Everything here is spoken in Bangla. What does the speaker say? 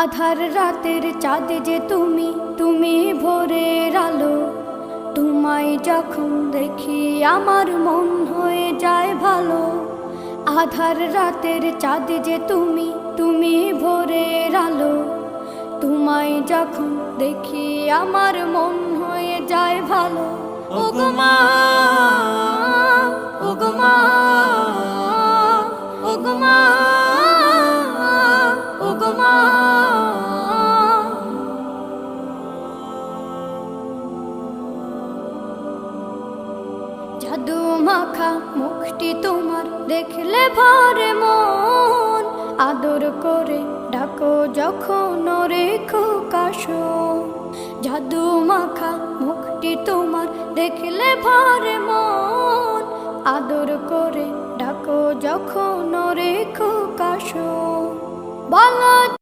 আধার রাতের চাঁদ যে তুমি, তুমি ভোরের আলো। তোমায় যখন দেখি আমার মন হয়ে যায় ভালো। আধার রাতের চাঁদ যে তুমি, তুমি ভোরের আলো। তোমায় যখন দেখি আমার মন হয়ে যায় ভালো। ওগো মা, ওগো মা, ওগো মা, ওগো মা। জাদু মাখা মুখটি তোমার দেখলে ভরে মন। আদর করে ডাকো যখন রেখো কাশন। জাদু মাখা মুখটি তোমার দেখলে ভরে মন। আদর করে ডাকো যখন রেখো কাশন। বলো